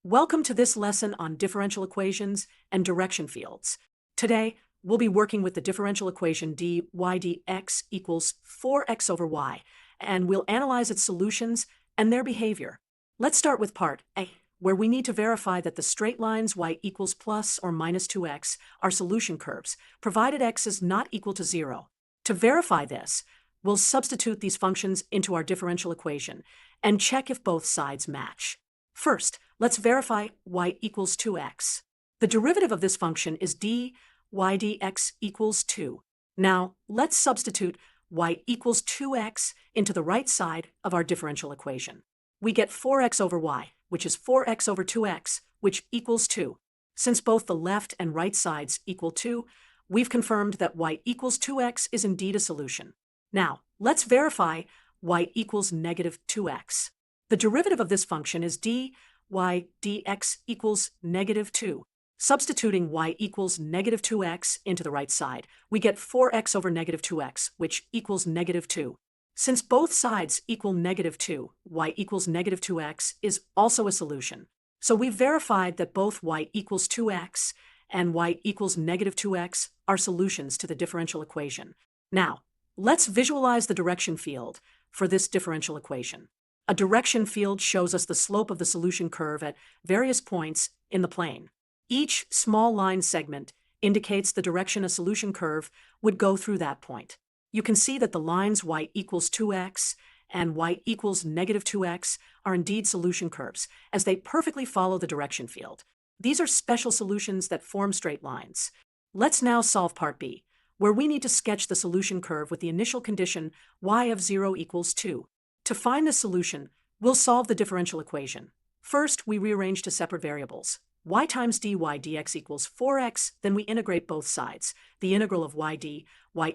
Welcome to this lesson on differential equations and direction fields. Today, we'll be working with the differential equation dy dx equals 4x over y, and we'll analyze its solutions and their behavior. Let's start with part A, where we need to verify that the straight lines y equals plus or minus 2x are solution curves, provided x is not equal to 0. To verify this, we'll substitute these functions into our differential equation and check if both sides match. First, let's verify y equals 2x. The derivative of this function is dy dx equals 2. Now, let's substitute y equals 2x into the right side of our differential equation. We get 4x over y, which is 4x over 2x, which equals 2. Since both the left and right sides equal 2, we've confirmed that y equals 2x is indeed a solution. Now, let's verify y equals negative 2x. The derivative of this function is dy dx equals negative 2. Substituting y equals negative 2x into the right side, we get 4x over negative 2x, which equals negative 2. Since both sides equal negative 2, y equals negative 2x is also a solution. So we've verified that both y equals 2x and y equals negative 2x are solutions to the differential equation. Now, let's visualize the direction field for this differential equation. A direction field shows us the slope of the solution curve at various points in the plane. Each small line segment indicates the direction a solution curve would go through that point. You can see that the lines y equals 2x and y equals negative 2x are indeed solution curves, as they perfectly follow the direction field. These are special solutions that form straight lines. Let's now solve part B, where we need to sketch the solution curve with the initial condition y of 0 equals 2. To find this solution, we'll solve the differential equation. First, we rearrange to separate variables. Y times dy dx equals 4x, then we integrate both sides. The integral of y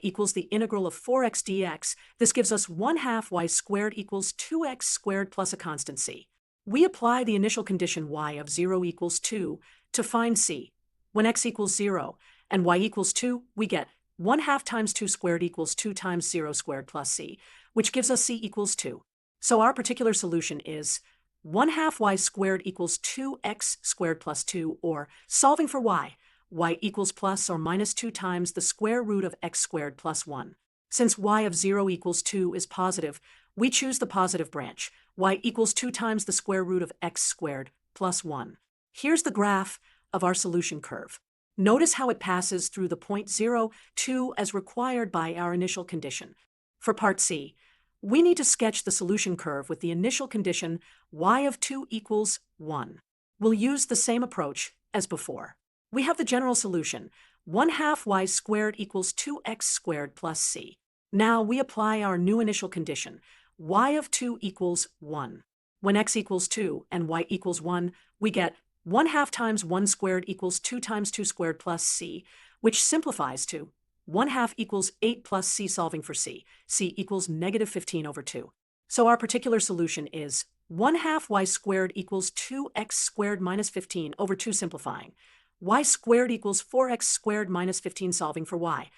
equals the integral of 4x dx. This gives us 1/2 y squared equals 2x squared plus a constant c. We apply the initial condition y of 0 equals 2 to find c. When x equals 0 and y equals 2, we get 1/2 times 2 squared equals 2 times 0 squared plus c, which gives us c equals 2. So our particular solution is 1/2 y squared equals 2x squared plus 2, or solving for y equals plus or minus 2 times the square root of x squared plus 1. Since y of 0 equals 2 is positive, we choose the positive branch. Y equals 2 times the square root of x squared plus 1. Here's the graph of our solution curve. Notice how it passes through the point 0, 2 as required by our initial condition. For part C, we need to sketch the solution curve with the initial condition y of 2 equals 1. We'll use the same approach as before. We have the general solution, 1/2 y squared equals 2x squared plus c. Now we apply our new initial condition, y of 2 equals 1. When x equals 2 and y equals 1, we get 1/2 times 1 squared equals 2 times 2 squared plus c, which simplifies to 1/2 equals 8 plus c. Solving for c equals negative 15 over 2. So our particular solution is 1/2 y squared equals 2x squared minus 15 over 2. Simplifying, y squared equals 4x squared minus 15. Solving for y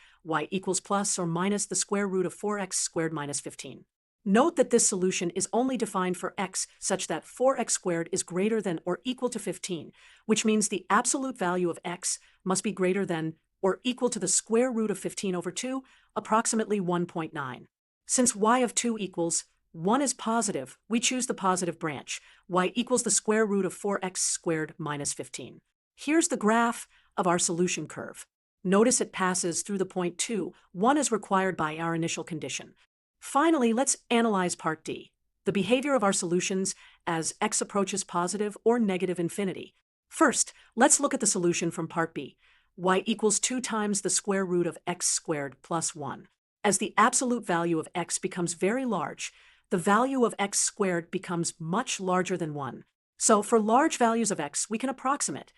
equals plus or minus the square root of 4x squared minus 15. Note that this solution is only defined for x such that 4x squared is greater than or equal to 15, which means the absolute value of x must be greater than or equal to the square root of 15 over 2, approximately 1.9. Since y of 2 equals 1 is positive, we choose the positive branch. Y equals the square root of 4x squared minus 15. Here's the graph of our solution curve. Notice it passes through the point 2, 1 is required by our initial condition. Finally, let's analyze part D, the behavior of our solutions as x approaches positive or negative infinity. First, let's look at the solution from part B. Y equals 2 times the square root of x squared plus 1. As the absolute value of x becomes very large, the value of x squared becomes much larger than 1. So for large values of x, we can approximate.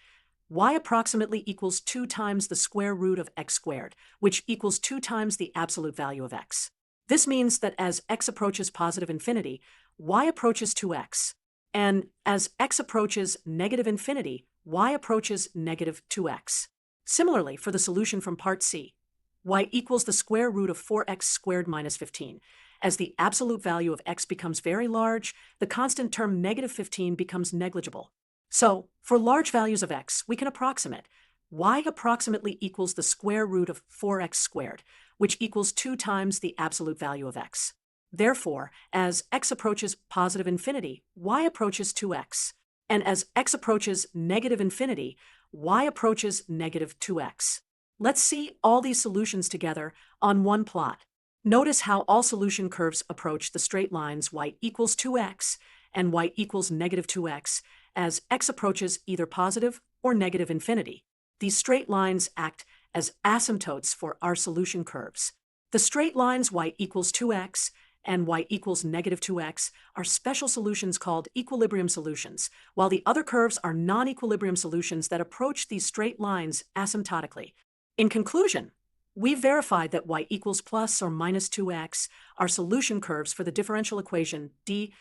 Y approximately equals 2 times the square root of x squared, which equals 2 times the absolute value of x. This means that as x approaches positive infinity, y approaches 2x. And as x approaches negative infinity, y approaches negative 2x. Similarly, for the solution from part C, y equals the square root of 4x squared minus 15. As the absolute value of x becomes very large, the constant term negative 15 becomes negligible. So, for large values of x, we can approximate. Y approximately equals the square root of 4x squared, which equals 2 times the absolute value of x. Therefore, as x approaches positive infinity, y approaches 2x. And as x approaches negative infinity, y approaches negative 2x. Let's see all these solutions together on one plot. Notice how all solution curves approach the straight lines y equals 2x and y equals negative 2x as x approaches either positive or negative infinity. These straight lines act as asymptotes for our solution curves. The straight lines y equals 2x and y equals negative 2x are special solutions called equilibrium solutions, while the other curves are non-equilibrium solutions that approach these straight lines asymptotically. In conclusion, we've verified that y equals plus or minus 2x are solution curves for the differential equation dy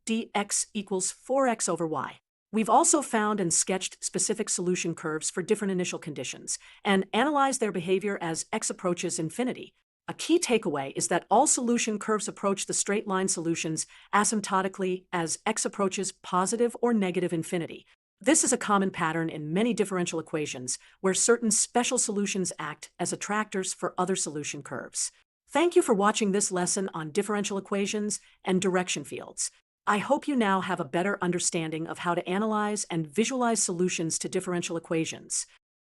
dx equals 4x over y. We've also found and sketched specific solution curves for different initial conditions and analyzed their behavior as x approaches infinity. A key takeaway is that all solution curves approach the straight line solutions asymptotically as x approaches positive or negative infinity. This is a common pattern in many differential equations where certain special solutions act as attractors for other solution curves. Thank you for watching this lesson on differential equations and direction fields. I hope you now have a better understanding of how to analyze and visualize solutions to differential equations.